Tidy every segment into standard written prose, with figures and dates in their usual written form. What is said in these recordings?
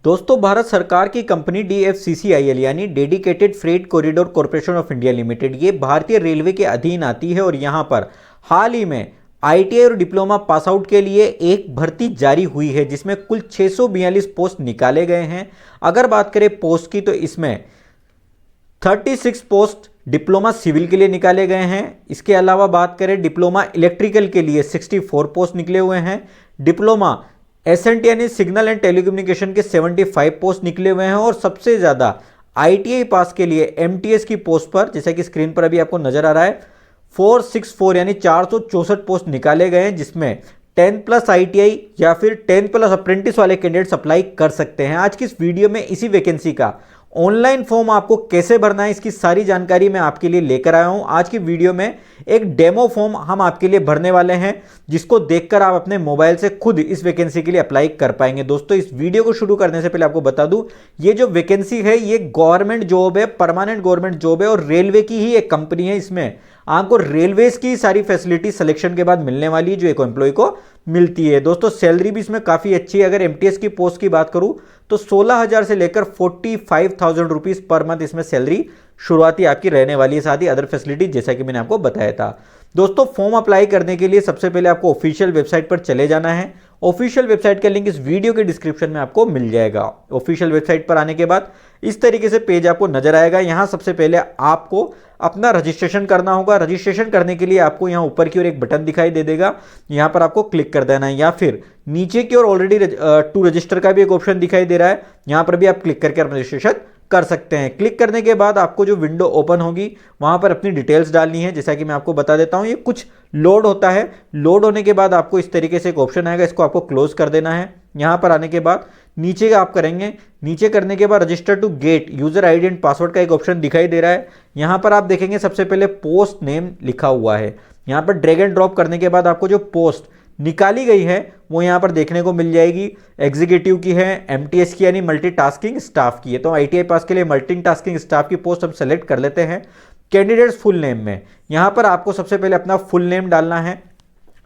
दोस्तों, भारत सरकार की कंपनी DFCCIL यानी dedicated freight corridor corporation of India limited ये भारतीय रेलवे के अधीन आती है और यहाँ पर हाल ही में ITI और डिप्लोमा पास आउट के लिए एक भर्ती जारी हुई है जिसमें कुल 642 पोस्ट निकाले गए हैं। अगर बात करें पोस्ट की तो इसमें 36 पोस्ट डिप्लोमा सिविल के लिए निकाले गए हैं। इसके अलावा बात करें डिप्लोमा इलेक्ट्रिकल के लिए 64 पोस्ट निकले हुए हैं। डिप्लोमा SNT यानी सिग्नल एंड टेलीकम्युनिकेशन के 75 पोस्ट निकले हुए हैं और सबसे ज़्यादा ITI पास के लिए MTS की पोस्ट पर, जैसा कि स्क्रीन पर अभी आपको नजर आ रहा है, 464 यानी 464 पोस्ट निकाले गए हैं जिसमें 10+ ITI या फिर 10+ अप्रेंटिस वाले कैंडिडेट्स अप्लाई कर सकते हैं। आज की इस वीडियो में इसी वैकेंसी का ऑनलाइन फॉर्म आपको कैसे भरना है इसकी सारी जानकारी मैं आपके लिए लेकर आया हूं। आज की वीडियो में एक डेमो फॉर्म हम आपके लिए भरने वाले हैं जिसको देखकर आप अपने मोबाइल से खुद इस वैकेंसी के लिए अप्लाई कर पाएंगे। दोस्तों, इस वीडियो को शुरू करने से पहले आपको बता दूं, ये जो वैकेंसी है ये गवर्नमेंट जॉब है, परमानेंट गवर्नमेंट जॉब है और रेलवे की ही एक कंपनी है। इसमें आपको रेलवेज की सारी फैसिलिटी सिलेक्शन के बाद मिलने वाली है जो एक एम्प्लॉय को मिलती है। दोस्तों, सैलरी भी इसमें काफ़ी अच्छी है। अगर MTS की पोस्ट की बात करूं तो 16,000 से लेकर 45,000 रुपीज़ पर मंथ इसमें सैलरी शुरुआती आपकी रहने वाली है, साथ ही अदर फैसिलिटी जैसा कि मैंने आपको बताया था। दोस्तों, फॉर्म अप्लाई करने के लिए सबसे पहले आपको ऑफिशियल वेबसाइट पर चले जाना है। ऑफिशियल वेबसाइट का लिंक इस वीडियो के डिस्क्रिप्शन में आपको मिल जाएगा। ऑफिशियल वेबसाइट पर आने के बाद इस तरीके से पेज आपको नजर आएगा। यहां सबसे पहले आपको अपना रजिस्ट्रेशन करना होगा। रजिस्ट्रेशन करने के लिए आपको यहां ऊपर की ओर एक बटन दिखाई दे देगा, यहां पर आपको क्लिक कर देना है या फिर नीचे की ओर ऑलरेडी टू रजिस्टर का भी एक ऑप्शन दिखाई दे रहा है, यहां पर भी आप क्लिक करके अपना रजिस्ट्रेशन कर सकते हैं। क्लिक करने के बाद आपको जो विंडो ओपन होगी वहां पर अपनी डिटेल्स डालनी है। जैसा कि मैं आपको बता देता हूं, ये कुछ लोड होता है। लोड होने के बाद आपको इस तरीके से एक ऑप्शन आएगा, इसको आपको क्लोज कर देना है। यहां पर आने के बाद नीचे का आप करेंगे, नीचे करने के बाद register to get user ID and password का एक ऑप्शन दिखाई दे रहा है। यहां पर आप देखेंगे सबसे पहले पोस्ट नेम लिखा हुआ है। यहां पर ड्रैग एंड ड्रॉप करने के बाद आपको जो पोस्ट निकाली गई है वो यहां पर देखने को मिल जाएगी। एग्जीक्यूटिव की है, MTS की यानी मल्टीटास्किंग स्टाफ की है। तो ITI पास के लिए मल्टीटास्किंग स्टाफ की पोस्ट हम सेलेक्ट कर लेते हैं। कैंडिडेट्स फुल नेम में यहां पर आपको सबसे पहले अपना फुल नेम डालना है।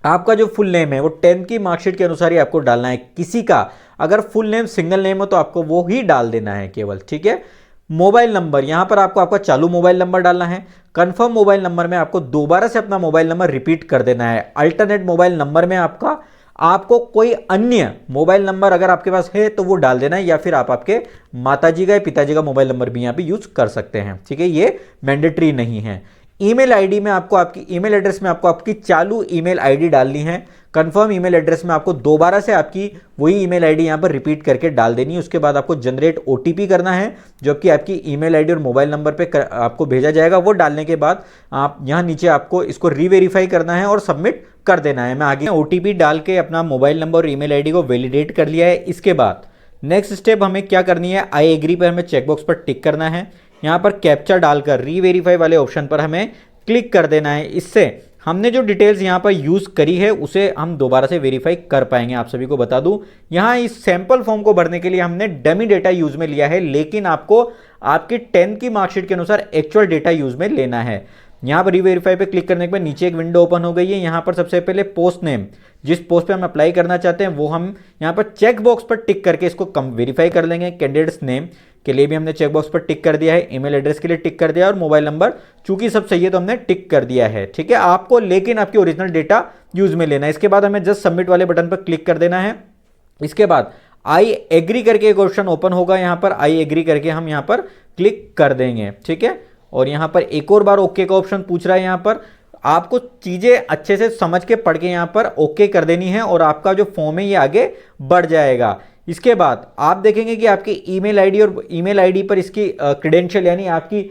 आपका जो फुल नेम है वो 10th की मार्कशीट के अनुसार ही आपको डालना है। किसी का अगर फुल नेम सिंगल नेम हो तो आपको वो ही डाल देना है केवल, ठीक है। मोबाइल नंबर यहां पर आपको आपका चालू मोबाइल नंबर डालना है। कंफर्म मोबाइल नंबर में आपको दोबारा से अपना मोबाइल नंबर रिपीट कर देना है। अल्टरनेट मोबाइल नंबर में आपको कोई अन्य मोबाइल नंबर अगर आपके पास है तो वो डाल देना है या फिर आप आपके माताजी का या पिताजी का मोबाइल नंबर भी यहां पे यूज कर सकते हैं, ठीक है। ये मैंडेटरी नहीं है। ईमेल आईडी में आपको आपकी ईमेल एड्रेस में आपको आपकी चालू ईमेल आईडी डालनी है। कंफर्म ईमेल एड्रेस में आपको दोबारा से आपकी वही ईमेल आईडी यहां पर रिपीट करके डाल देनी है। उसके बाद आपको जनरेट OTP करना है जो कि आपकी ईमेल आईडी और मोबाइल नंबर पे आपको भेजा जाएगा। वो डालने के बाद आप यहां नीचे आपको इसको रीवेरीफाई करना है और सबमिट कर देना है। मैं आगे OTP डाल के अपना मोबाइल नंबर और ईमेल आईडी को वैलिडेट कर लिया है। इसके बाद नेक्स्ट स्टेप हमें क्या करनी है, आई एग्री पर हमें चेकबॉक्स पर टिक करना है। यहाँ पर कैप्चा डालकर रीवेरीफाई वाले ऑप्शन पर हमें क्लिक कर देना है। इससे हमने जो डिटेल्स यहाँ पर यूज़ करी है उसे हम दोबारा से वेरीफाई कर पाएंगे। आप सभी को बता दूं, यहाँ इस सैंपल फॉर्म को भरने के लिए हमने डमी डेटा यूज में लिया है, लेकिन आपको आपकी 10th की मार्कशीट के अनुसार एक्चुअल डेटा यूज में लेना है। यहाँ पर रीवेरीफाई पे क्लिक करने के बाद नीचे एक विंडो ओपन हो गई है। यहाँ पर सबसे पहले पोस्ट नेम, जिस पोस्ट पे हम अप्लाई करना चाहते हैं वो हम यहाँ पर चेक बॉक्स पर टिक करके इसको वेरीफाई कर लेंगे। कैंडिडेट्स नेम के लिए भी हमने चेक बॉक्स पर टिक कर दिया है, ईमेल एड्रेस के लिए टिक कर दिया और मोबाइल नंबर चूंकि सब सही है तो हमने टिक कर दिया है, ठीक है। आपको लेकिन आपकी ओरिजिनल डेटा यूज में लेना है। इसके बाद हमें जस्ट सबमिट वाले बटन पर क्लिक कर देना है। इसके बाद आई एग्री करके एक ऑप्शन ओपन होगा, यहाँ पर आई एग्री करके हम यहाँ पर क्लिक कर देंगे, ठीक है। और यहाँ पर एक और बार ओके का ऑप्शन पूछ रहा है। यहाँ पर आपको चीजें अच्छे से समझ के पढ़ के यहाँ पर ओके कर देनी है और आपका जो फॉर्म है ये आगे बढ़ जाएगा। इसके बाद आप देखेंगे कि आपकी ईमेल आईडी और ईमेल आईडी पर इसकी क्रेडेंशियल यानी आपकी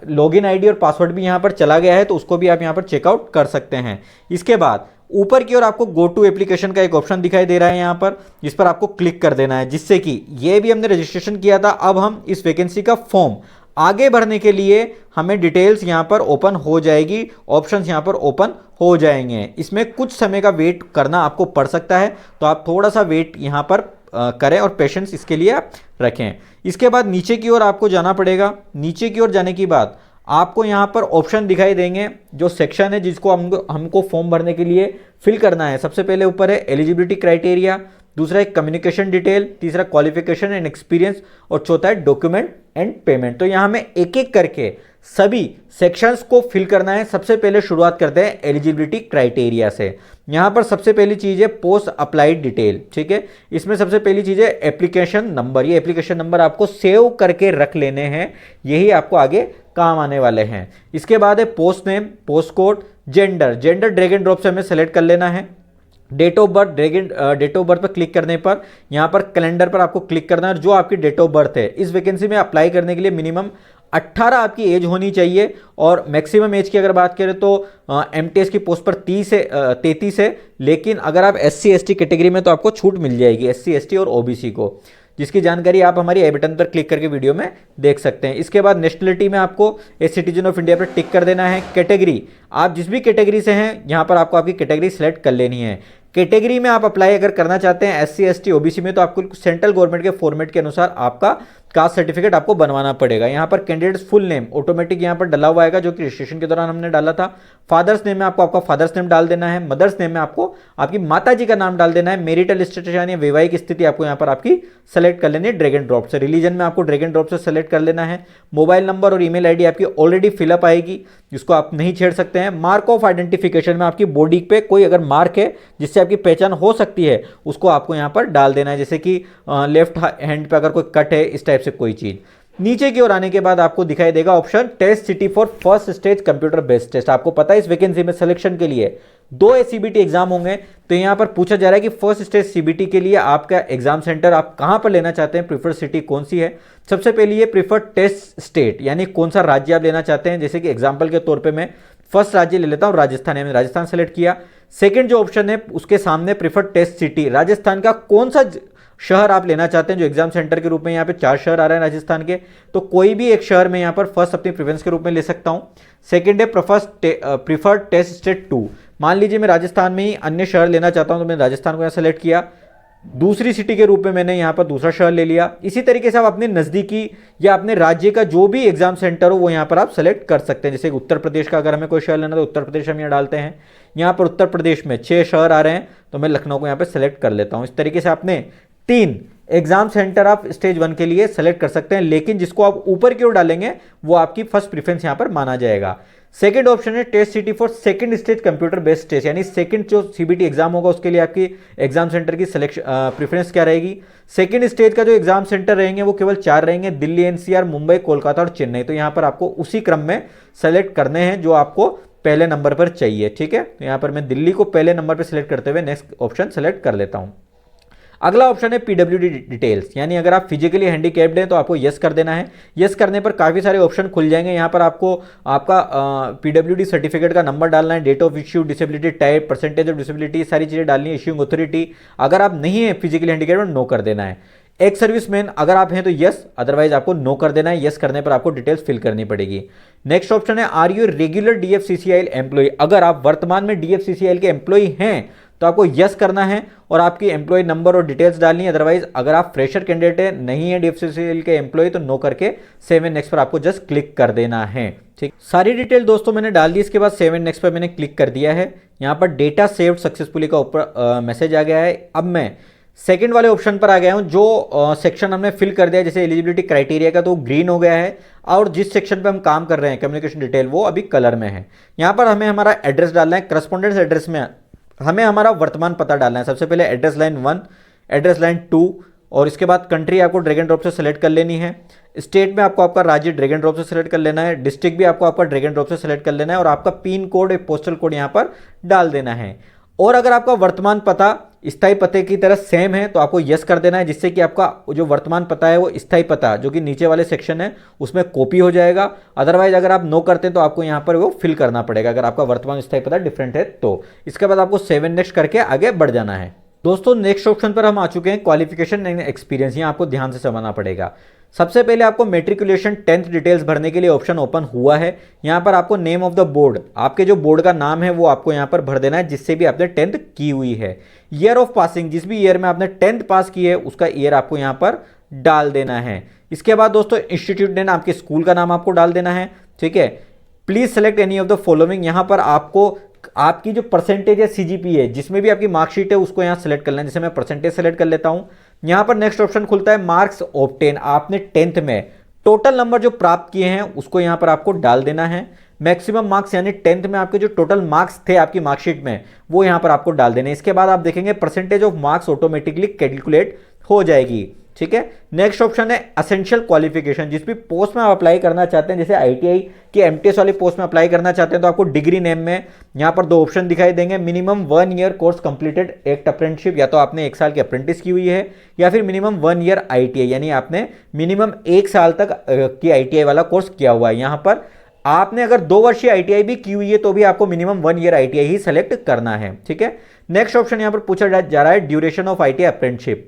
लॉगिन आईडी और पासवर्ड भी यहाँ पर चला गया है, तो उसको भी आप यहाँ पर चेकआउट कर सकते हैं। इसके बाद ऊपर की ओर आपको गो टू एप्लीकेशन का एक ऑप्शन दिखाई दे रहा है यहाँ पर, जिस पर आपको क्लिक कर देना है, जिससे कि ये भी हमने रजिस्ट्रेशन किया था। अब हम इस वैकेंसी का फॉर्म आगे बढ़ने के लिए हमें डिटेल्स यहाँ पर ओपन हो जाएगी, ऑप्शंस यहाँ पर ओपन हो जाएंगे। इसमें कुछ समय का वेट करना आपको पड़ सकता है, तो आप थोड़ा सा वेट यहाँ पर करें और पेशेंस इसके लिए आप रखें। इसके बाद नीचे की ओर आपको जाना पड़ेगा। नीचे की ओर जाने के बाद आपको यहाँ पर ऑप्शन दिखाई देंगे, जो सेक्शन है जिसको हमको फॉर्म भरने के लिए फिल करना है। सबसे पहले ऊपर है एलिजिबिलिटी क्राइटेरिया, दूसरा है कम्युनिकेशन डिटेल, तीसरा क्वालिफिकेशन एंड एक्सपीरियंस और चौथा है डॉक्यूमेंट एंड पेमेंट। तो यहां हमें एक एक करके सभी सेक्शंस को फिल करना है। सबसे पहले शुरुआत करते हैं एलिजिबिलिटी क्राइटेरिया से। यहां पर सबसे पहली चीज है पोस्ट अप्लाइड डिटेल, ठीक है। इसमें सबसे पहली चीज है एप्लीकेशन नंबर। ये एप्लीकेशन नंबर आपको सेव करके रख लेने हैं, यही आपको आगे काम आने वाले हैं। इसके बाद है post name, post code, gender. Gender drag and drop से हमें सेलेक्ट कर लेना है। Date of birth, date of birth पर क्लिक करने पर यहां पर कैलेंडर पर आपको क्लिक करना है और जो आपकी डेट ऑफ बर्थ है इस वैकेंसी में अप्लाई करने के लिए मिनिमम 18 आपकी एज होनी चाहिए और मैक्सिमम एज की अगर बात करें तो एमटीएस की पोस्ट पर 33 है, लेकिन अगर आप SC ST कैटेगरी में तो आपको छूट मिल जाएगी, SC ST और OBC को, जिसकी जानकारी आप हमारी आई बटन पर क्लिक करके वीडियो में देख सकते हैं। इसके बाद नेशनलिटी में आपको ए सिटीजन ऑफ इंडिया पर टिक कर देना है। कैटेगरी, आप जिस भी कैटेगरी से हैं यहाँ पर आपको आपकी कैटेगरी सेलेक्ट कर लेनी है। कैटेगरी में आप अप्लाई अगर करना चाहते हैं SC ST OBC में तो आपको सेंट्रल गवर्नमेंट के फॉर्मेट के अनुसार आपका कास्ट सर्टिफिकेट आपको बनवाना पड़ेगा। यहाँ पर कैंडिडेट्स फुल नेम ऑटोमेटिक यहाँ पर डला हुआ आएगा जो कि रजिस्ट्रेशन के दौरान हमने डाला था। फादर्स नेम में आपको आपका फादर्स नेम डाल देना है। मदर्स नेम में आपको आपकी माता जी का नाम डाल देना है। मैरिटल स्टेटस यानी वैवाहिक स्थिति आपको यहाँ पर आपकी सेलेक्ट कर लेनी है ड्रैग एंड ड्रॉप से। रिलीजन में आपको ड्रैग एंड ड्रॉप से सेलेक्ट कर लेना है। मोबाइल नंबर और ईमेल आईडी आपकी ऑलरेडी फिलअप आएगी, जिसको आप नहीं छेड़ सकते हैं। मार्क ऑफ आइडेंटिफिकेशन में आपकी बॉडी पे कोई अगर मार्क है जिससे आपकी पहचान हो सकती है उसको आपको यहाँ पर डाल देना है, जैसे कि लेफ्ट हैंड पे अगर कोई कट है, इस टाइप से कोई चीज। नीचे की ओर आने के बाद आपको दिखाई देगा option test city for first stage computer based test. आपको पता है इस वैकेंसी में सिलेक्शन के लिए 2 CBT एग्जाम होंगे, तो यहां पर पूछा जा रहा है कि फर्स्ट स्टेज CBT के लिए आपका एग्जाम सेंटर आप कहां पर लेना चाहते हैं, प्रीफर्ड सिटी कौन सी है। सबसे पहले ये प्रीफर्ड टेस्ट स्टेट यानी कौन सा राज्य आप लेना चाहते हैं। जैसे कि एग्जाम्पल के तौर पर मैं फर्स्ट राज्य ले लेता हूं राजस्थान, मैंने राजस्थान सेलेक्ट किया। सेकेंड जो ऑप्शन है उसके सामने प्रीफर्ड टेस्ट सिटी, राजस्थान का कौन सा शहर आप लेना चाहते हैं। जो एग्जाम सेंटर के रूप में यहाँ पे 4 शहर आ रहे हैं राजस्थान के, तो कोई भी एक शहर में यहाँ पर फर्स्ट अपनी प्रेफरेंस के रूप में ले सकता हूँ। सेकंड है प्रीफर्ड टेस्ट स्टेट 2। मान लीजिए मैं राजस्थान में ही अन्य शहर लेना चाहता हूँ तो मैंने राजस्थान को यहाँ सेलेक्ट किया, दूसरी सिटी के रूप में मैंने यहाँ पर दूसरा शहर ले लिया। इसी तरीके से आप अपने नज़दीकी या अपने राज्य का जो भी एग्जाम सेंटर हो वो यहाँ पर आप सेलेक्ट कर सकते हैं। जैसे उत्तर प्रदेश का अगर हमें कोई शहर लेना तो उत्तर प्रदेश हम यहाँ डालते हैं। यहाँ पर उत्तर प्रदेश में 6 शहर आ रहे हैं तो मैं लखनऊ को यहाँ पर सेलेक्ट कर लेता हूँ। इस तरीके से आपने 3 एग्जाम सेंटर आप स्टेज 1 के लिए सेलेक्ट कर सकते हैं, लेकिन जिसको आप ऊपर की ओर डालेंगे वो आपकी फर्स्ट प्रेफरेंस यहां पर माना जाएगा। सेकंड ऑप्शन है test city for second stage computer based test, यानी सेकंड जो CBT एग्जाम होगा उसके लिए आपकी एग्जाम सेंटर की सिलेक्शन प्रेफरेंस क्या रहेगी। सेकंड स्टेज का जो एग्जाम सेंटर रहेंगे वो केवल 4 रहेंगे, दिल्ली, NCR, मुंबई, कोलकाता और चेन्नई। तो यहां पर आपको उसी क्रम में सेलेक्ट करने हैं जो आपको पहले नंबर पर चाहिए, ठीक है। तो यहां पर मैं दिल्ली को पहले नंबर पर सिलेक्ट करते हुए नेक्स्ट ऑप्शन सेलेक्ट कर लेता हूं। अगला ऑप्शन है PWD डिटेल्स, यानी अगर आप फिजिकली हैंडीकैप्ड हैं तो आपको यस कर देना है। यस करने पर काफ़ी सारे ऑप्शन खुल जाएंगे। यहाँ पर आपको आपका PWD सर्टिफिकेट का नंबर डालना है, date of issue, disability type, percentage of disability, सारी चीज़ें डालनी है। इश्यूइंग अथॉरिटी, अगर आप नहीं है फिजिकली हैंडीकैप्ड नो कर देना है। एक्स सर्विसमैन अगर आप हैं तो यस, अदरवाइज आपको नो कर देना है। यस करने पर आपको डिटेल्स फिल करनी पड़ेगी। नेक्स्ट ऑप्शन है are you regular DFCCIL employ, अगर आप वर्तमान में DFCCIL के एम्प्लॉय हैं तो आपको यस करना है और आपकी एम्प्लॉय नंबर और डिटेल्स डालनी है। अदरवाइज अगर आप फ्रेशर कैंडिडेट है, नहीं है DFCCIL के एम्प्लॉय, तो नो करके सेव एंड नेक्स्ट पर आपको जस्ट क्लिक कर देना है, ठीक। सारी डिटेल दोस्तों मैंने डाल दी। इसके बाद सेव एंड नेक्स्ट पर मैंने क्लिक कर दिया है। यहाँ पर डेटा सेव्ड सक्सेसफुली का ऊपर मैसेज आ गया है। अब मैं सेकंड वाले ऑप्शन पर आ गया हूं। जो सेक्शन हमने फिल कर दिया जैसे एलिजिबिलिटी क्राइटेरिया का, तो ग्रीन हो गया है, और जिस सेक्शन पे हम काम कर रहे हैं कम्युनिकेशन डिटेल वो अभी कलर में है। यहाँ पर हमें हमारा एड्रेस डालना है। करस्पॉन्डेंस एड्रेस में हमें हमारा वर्तमान पता डालना है। सबसे पहले एड्रेस लाइन 1, एड्रेस लाइन 2, और इसके बाद कंट्री आपको ड्रैग एंड ड्रॉप से सेलेक्ट कर लेनी है। स्टेट में आपको आपका राज्य ड्रैग एंड ड्रॉप से सेलेक्ट कर लेना है। डिस्ट्रिक्ट भी आपको आपका ड्रैग एंड ड्रॉप से सेलेक्ट कर लेना है, और आपका पिन कोड, पोस्टल कोड यहाँ पर डाल देना है। और अगर आपका वर्तमान पता स्थायी पते की तरह सेम है तो आपको यस कर देना है, जिससे कि आपका जो वर्तमान पता है वो स्थायी पता जो कि नीचे वाले सेक्शन है उसमें कॉपी हो जाएगा। अदरवाइज अगर आप नो करते हैं तो आपको यहाँ पर वो फिल करना पड़ेगा, अगर आपका वर्तमान स्थायी पता डिफरेंट है तो। इसके बाद आपको सेव एंड नेक्स्ट करके आगे बढ़ जाना है। दोस्तों नेक्स्ट ऑप्शन पर हम आ चुके हैं, क्वालिफिकेशन एंड एक्सपीरियंस। यहाँ आपको ध्यान से समझना पड़ेगा। सबसे पहले आपको मेट्रिकुलेशन 10th डिटेल्स भरने के लिए ऑप्शन ओपन हुआ है। यहाँ पर आपको नेम ऑफ द बोर्ड, आपके जो बोर्ड का नाम है वो आपको यहाँ पर भर देना है, जिससे भी आपने 10th की हुई है। ईयर ऑफ पासिंग, जिस भी ईयर में आपने 10th पास की है उसका ईयर आपको यहाँ पर डाल देना है। इसके बाद दोस्तों इंस्टीट्यूट नेम, आपके स्कूल का नाम आपको डाल देना है, ठीक है। Please select any of the following, यहाँ पर आपको आपकी जो परसेंटेज है सीजीपी है, जिसमें भी आपकी मार्कशीट है उसको यहाँ सेलेक्ट करना है। जैसे मैं परसेंटेज सेलेक्ट कर लेता हूँ। यहाँ पर नेक्स्ट ऑप्शन खुलता है मार्क्स ऑब्टेन। आपने 10th में टोटल नंबर जो प्राप्त किए हैं उसको यहाँ पर आपको डाल देना है। मैक्सिमम मार्क्स यानी 10th में आपके जो टोटल मार्क्स थे आपकी मार्कशीट में वो यहाँ पर आपको डाल देने। इसके बाद आप देखेंगे percentage of marks automatically calculate हो जाएगी। ठीक है। नेक्स्ट ऑप्शन है असेंशियल क्वालिफिकेशन। जिस भी पोस्ट में आप अप्लाई करना चाहते हैं, जैसे आईटीआई की एमटीएस वाली पोस्ट में अप्लाई करना चाहते हैं, तो आपको डिग्री नेम में यहाँ पर 2 ऑप्शन दिखाई देंगे। Minimum 1 year course completed act apprenticeship, या तो आपने 1 साल की अप्रेंटिस की हुई है, या फिर मिनिमम 1 ईयर आईटीआई यानी आपने मिनिमम 1 साल तक की आईटीआई वाला कोर्स किया हुआ है। यहाँ पर आपने अगर 2 वर्षीय आईटीआई भी की हुई है तो भी आपको मिनिमम 1 ईयर आईटीआई ही सेलेक्ट करना है। ठीक है। नेक्स्ट ऑप्शन यहाँ पर पूछा जा रहा है ड्यूरेशन ऑफ आईटीआई अप्रेंटिसशिप,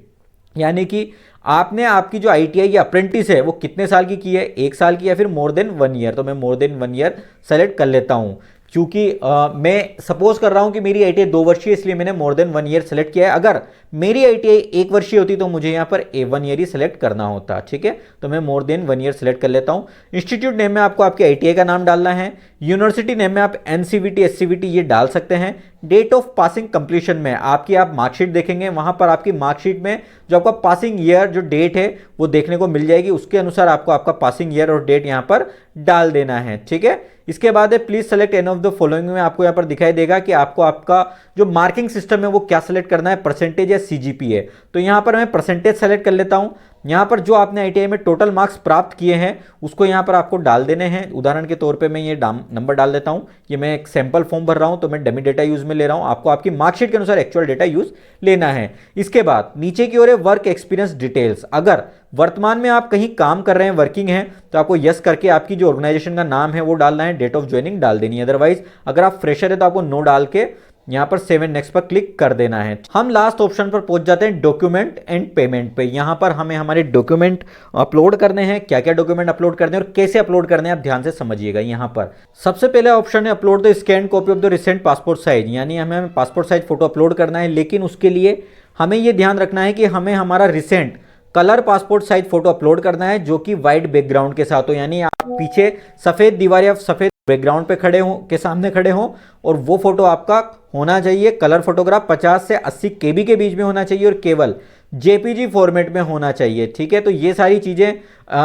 यानी कि आपने आपकी जो आईटीआई या अप्रेंटिस है वो कितने साल की है, 1 साल की या फिर मोर देन 1 ईयर। तो मैं मोर देन 1 ईयर सेलेक्ट कर लेता हूं, क्योंकि मैं सपोज कर रहा हूं कि मेरी आईटीआई 2 वर्षीय, इसलिए मैंने मोर देन 1 ईयर सेलेक्ट किया है। अगर मेरी आईटीआई 1 वर्षीय होती तो मुझे यहाँ पर 1 ईयर ही सेलेक्ट करना होता। ठीक है। तो मैं मोर देन 1 ईयर सेलेक्ट कर लेता हूँ। इंस्टीट्यूट नेम में आपको आपके आईटीआई का नाम डालना है। यूनिवर्सिटी नेम में आप एनसीवीटी एससीवीटी ये डाल सकते हैं। डेट ऑफ पासिंग कंप्लीशन में आपकी आप मार्कशीट देखेंगे, वहां पर आपकी मार्कशीट में जो आपका पासिंग ईयर जो डेट है वो देखने को मिल जाएगी। उसके अनुसार आपको आपका पासिंग ईयर और डेट यहां पर डाल देना है। ठीक है। इसके बाद है please select any of the following में आपको यहां पर दिखाई देगा कि आपको आपका जो मार्किंग सिस्टम है वो क्या सेलेक्ट करना है, परसेंटेज या सीजीपी है। तो यहां पर मैं परसेंटेज सेलेक्ट कर लेता हूं। यहां पर जो आपने आईटीआई में टोटल मार्क्स प्राप्त किए हैं उसको यहां पर आपको डाल देने हैं। उदाहरण के तौर पे मैं ये नंबर डाल देता हूं। ये मैं एक सैंपल फॉर्म भर रहा हूं तो मैं डमी डेटा यूज में ले रहा हूं। आपको आपकी मार्कशीट के अनुसार एक्चुअल डेटा यूज लेना है। इसके बाद नीचे की ओर है वर्क एक्सपीरियंस डिटेल्स। अगर वर्तमान में आप कहीं काम कर रहे हैं, वर्किंग है, तो आपको यस करके आपकी जो ऑर्गेनाइजेशन का नाम है वो डालना है, डेट ऑफ ज्वाइनिंग डाल देनी है। अदरवाइज अगर आप फ्रेशर है तो आपको नो डाल के यहां पर सेव एंड नेक्स्ट पर क्लिक कर देना है। हम लास्ट ऑप्शन पर पहुंच जाते हैं डॉक्यूमेंट एंड पेमेंट पे। यहां पर हमें हमारे डॉक्यूमेंट अपलोड करने हैं। क्या क्या डॉक्यूमेंट अपलोड करने हैं और कैसे अपलोड करने हैं आप ध्यान से समझिएगा। यहां पर सबसे पहले ऑप्शन है upload the scan copy of the recent passport size, यानी हमें पासपोर्ट साइज फोटो अपलोड करना है। लेकिन उसके लिए हमें यह ध्यान रखना है कि हमें हमारा recent colour passport size photo upload करना है जो कि व्हाइट बैकग्राउंड के साथ हो, यानी आप पीछे सफेद दीवार या सफेद बैकग्राउंड पे खड़े हो, के सामने खड़े हो, और वो फोटो आपका होना चाहिए कलर फोटोग्राफ 50 से 80 केबी के बीच में होना चाहिए और केवल जेपीजी फॉर्मेट में होना चाहिए। ठीक है। तो ये सारी चीजें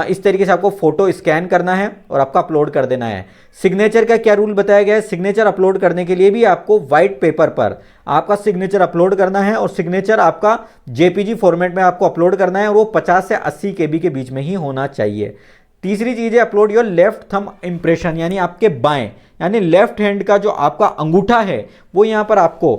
इस तरीके से आपको फोटो स्कैन करना है और आपका अपलोड कर देना है। सिग्नेचर का क्या रूल बताया गया है, सिग्नेचर अपलोड करने के लिए भी आपको व्हाइट पेपर पर आपका सिग्नेचर अपलोड करना है और सिग्नेचर आपका जेपीजी फॉर्मेट में आपको अपलोड करना है और वो 50 से 80 केबी के बीच में ही होना चाहिए। तीसरी चीज है upload your left thumb impression, यानी आपके बाएं यानी लेफ्ट हैंड का जो आपका अंगूठा है वो यहाँ पर आपको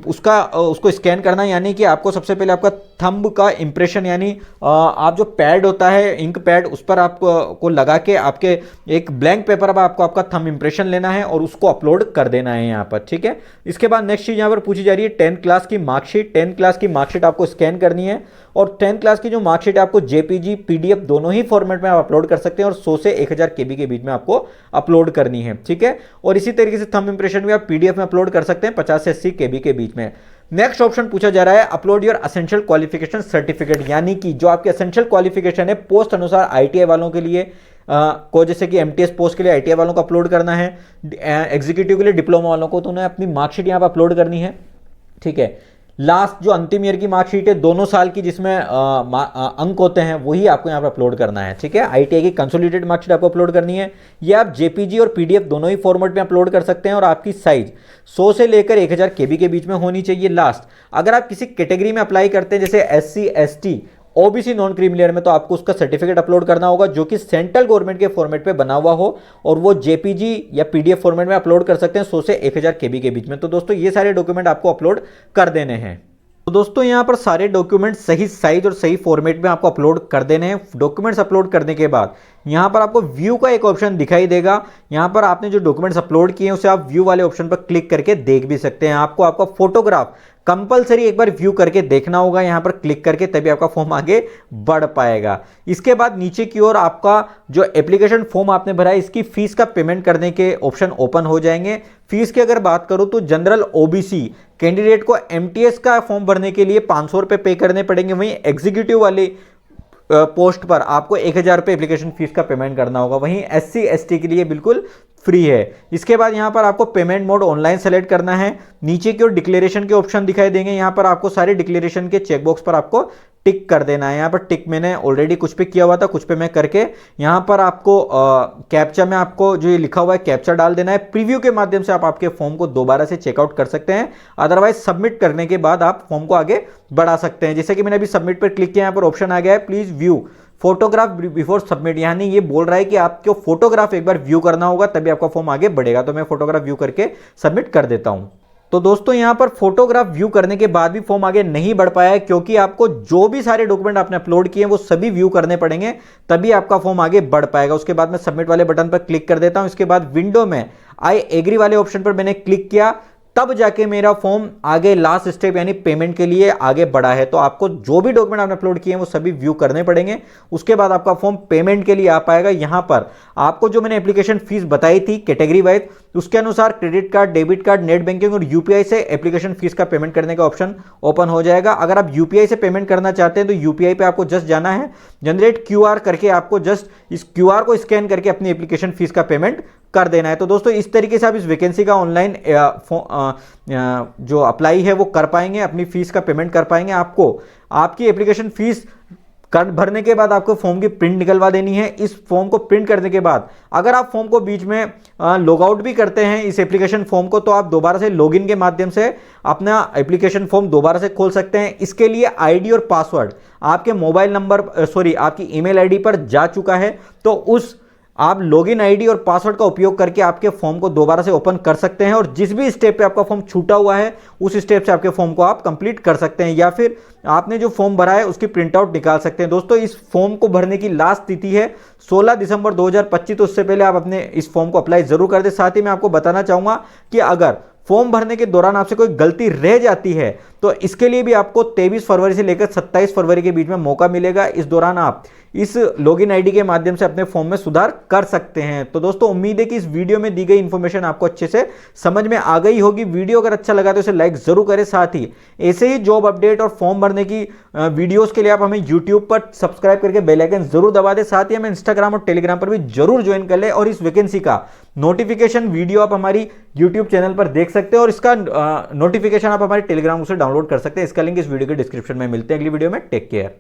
उसको स्कैन करना है। यानी कि आपको सबसे पहले आपका थंब का इंप्रेशन, यानी आप जो पैड होता है इंक पैड, उस पर आपको लगा के आपके एक ब्लैंक पेपर पर आपको आपका थंब इंप्रेशन लेना है और उसको अपलोड कर देना है यहाँ पर। ठीक है। इसके बाद नेक्स्ट चीज यहाँ पर पूछी जा रही है 10th क्लास की मार्कशीट। 10th क्लास की मार्कशीट आपको स्कैन करनी है और 10th क्लास की जो मार्कशीट है आपको जेपीजी पीडीएफ दोनों ही फॉर्मेट में आप अपलोड कर सकते हैं और 100 से 1000 केबी के बीच में आपको अपलोड करनी है। ठीक है। और इसी तरीके से थंब इंप्रेशन भी आप पीडीएफ में अपलोड कर सकते हैं 50 से 80 केबी के बीच में। नेक्स्ट ऑप्शन पूछा जा रहा है upload your essential qualification certificate, यानी कि जो आपके एसेंशियल क्वालिफिकेशन है पोस्ट अनुसार आईटीआई वालों के लिए को, जैसे कि एमटीएस पोस्ट के लिए आईटीआई वालों को अपलोड करना है, एग्जीक्यूटिव के लिए डिप्लोमा वालों को, तो उन्हें अपनी मार्कशीट यहाँ पर अपलोड करनी है। ठीक है। लास्ट जो अंतिम ईयर की मार्कशीट है 2 साल की जिसमें अंक होते हैं वही आपको यहाँ पर अपलोड करना है। ठीक है। आईटीआई की कंसोलिडेटेड मार्कशीट आपको अपलोड करनी है। ये आप जेपीजी और पीडीएफ दोनों ही फॉर्मेट में अपलोड कर सकते हैं और आपकी साइज 100 से लेकर 1000 केबी के बीच में होनी चाहिए। लास्ट अगर आप किसी कैटेगरी में अप्लाई करते हैं जैसे SC ST OBC non creamy layer में, तो आपको उसका सर्टिफिकेट अपलोड करना होगा जो कि सेंट्रल गवर्नमेंट के फॉर्मेट पे बना हुआ हो और वो जेपीजी या पीडीएफ फॉर्मेट में अपलोड कर सकते हैं 100 से 1000 केबी के बीच में। तो दोस्तों ये सारे डॉक्यूमेंट आपको अपलोड कर देने हैं। तो दोस्तों यहाँ पर सारे डॉक्यूमेंट सही साइज और सही फॉर्मेट में आपको अपलोड कर देने हैं। डॉक्यूमेंट्स अपलोड करने के बाद यहाँ पर आपको व्यू का एक ऑप्शन दिखाई देगा। यहाँ पर आपने जो डॉक्यूमेंट्स अपलोड किए हैं उसे आप व्यू वाले ऑप्शन पर क्लिक करके देख भी सकते हैं। आपको आपका फोटोग्राफ कंपलसरी एक बार व्यू करके देखना होगा यहाँ पर क्लिक करके, तभी आपका फॉर्म आगे बढ़ पाएगा। इसके बाद नीचे की ओर आपका जो एप्लीकेशन फॉर्म आपने भरा है इसकी फीस का पेमेंट करने के ऑप्शन ओपन हो जाएंगे। फीस की अगर बात करूं तो जनरल ओबीसी कैंडिडेट को एमटीएस का फॉर्म भरने के लिए 500 रुपये पे करने पड़ेंगे। वहीं एग्जीक्यूटिव वाले पोस्ट पर आपको 1000 रुपये एप्लीकेशन फीस का पेमेंट करना होगा। वहीं एससी एसटी के लिए बिल्कुल फ्री है। इसके बाद यहाँ पर आपको पेमेंट मोड ऑनलाइन सेलेक्ट करना है। नीचे की ओर डिक्लेरेशन के ऑप्शन दिखाई देंगे, यहाँ पर आपको सारे डिक्लेरेशन के चेकबॉक्स पर आपको टिक कर देना है। यहाँ पर टिक मैंने ऑलरेडी कुछ पे किया हुआ था, कुछ पे मैं करके यहाँ पर आपको कैप्चा में आपको जो ये लिखा हुआ है कैप्चा डाल देना है। प्रीव्यू के माध्यम से आप आपके फॉर्म को दोबारा से चेकआउट कर सकते हैं, अदरवाइज सबमिट करने के बाद आप फॉर्म को आगे बढ़ा सकते हैं। जैसे कि मैंने अभी सबमिट पर क्लिक किया, यहाँ पर ऑप्शन आ गया है please view photograph before submit, यानी ये बोल रहा है कि आपको फोटोग्राफ एक बार व्यू करना होगा तभी आपका फॉर्म आगे बढ़ेगा। तो मैं फोटोग्राफ व्यू करके सबमिट कर देता हूं। तो दोस्तों यहां पर फोटोग्राफ व्यू करने के बाद भी फॉर्म आगे नहीं बढ़ पाया है, क्योंकि आपको जो भी सारे डॉक्यूमेंट आपने अपलोड किए हैं वो सभी व्यू करने पड़ेंगे, तभी आपका फॉर्म आगे बढ़ पाएगा। उसके बाद मैं सबमिट वाले बटन पर क्लिक कर देता हूं। इसके बाद विंडो में आई एग्री वाले ऑप्शन पर मैंने क्लिक किया, तब जाके मेरा फॉर्म आगे लास्ट स्टेप यानी पेमेंट के लिए आगे बढ़ा है। तो आपको जो भी डॉक्यूमेंट आपने अपलोड किए हैं वो सभी व्यू करने पड़ेंगे, उसके बाद आपका फॉर्म पेमेंट के लिए आ पाएगा। यहां पर आपको जो मैंने एप्लीकेशन फीस बताई थी कैटेगरी वाइज, उसके अनुसार credit card, debit card, net banking और यूपीआई से एप्लीकेशन फीस का पेमेंट करने का ऑप्शन ओपन हो जाएगा। अगर आप यूपीआई से पेमेंट करना चाहते हैं तो यूपीआई पे आपको जस्ट जाना है, जनरेट क्यूआर करके आपको जस्ट इस क्यूआर को स्कैन करके अपनी एप्लीकेशन फीस का पेमेंट कर देना है। तो दोस्तों इस तरीके से आप इस वैकेंसी का ऑनलाइन जो अप्लाई है वो कर पाएंगे, अपनी फीस का पेमेंट कर पाएंगे। आपको आपकी एप्लीकेशन फीस भरने के बाद आपको फॉर्म की प्रिंट निकलवा देनी है। इस फॉर्म को प्रिंट करने के बाद अगर आप फॉर्म को बीच में लॉग आउट भी करते हैं इस एप्लीकेशन फॉर्म को, तो आप दोबारा से लॉगिन के माध्यम से अपना एप्लीकेशन फॉर्म दोबारा से खोल सकते हैं। इसके लिए आईडी और पासवर्ड आपके मोबाइल नंबर आपकी ईमेल आईडी पर जा चुका है, तो उस आप लॉगिन आईडी और पासवर्ड का उपयोग करके आपके फॉर्म को दोबारा से ओपन कर सकते हैं, और जिस भी स्टेप पे आपका फॉर्म छूटा हुआ है उस स्टेप से आपके फॉर्म को आप कंप्लीट कर सकते हैं, या फिर आपने जो फॉर्म भरा है उसकी प्रिंट आउट निकाल सकते हैं। दोस्तों इस फॉर्म को भरने की लास्ट तिथि है 16 दिसंबर 2025, तो उससे पहले आप अपने इस फॉर्म को अप्लाई जरूर कर दें। साथ ही मैं आपको बताना चाहूंगा कि अगर फॉर्म भरने के दौरान आपसे कोई गलती रह जाती है तो इसके लिए भी आपको 23 फरवरी से लेकर 27 फरवरी के बीच में मौका मिलेगा। इस दौरान आप इस लॉगिन आईडी के माध्यम से अपने फॉर्म में सुधार कर सकते हैं। तो दोस्तों उम्मीद है कि इस वीडियो में दी गई इंफॉर्मेशन आपको अच्छे से समझ में आ गई होगी। वीडियो अगर अच्छा लगा तो इसे लाइक जरूर करें। साथ ही ऐसे ही जॉब अपडेट और फॉर्म भरने की वीडियोस के लिए आप हमें यूट्यूब पर सब्सक्राइब करके बेल आइकन जरूर दबा दें। साथ ही हमें इंस्टाग्राम और टेलीग्राम पर भी जरूर ज्वाइन कर ले, और इस वैकेंसी का नोटिफिकेशन वीडियो आप हमारी यूट्यूब चैनल पर देख सकते हैं, और इसका नोटिफिकेशन आप हमारे टेलीग्राम से डाउनलोड कर सकते हैं। इसका लिंक इस वीडियो के डिस्क्रिप्शन में मिलते हैं। अगली वीडियो में टेक केयर।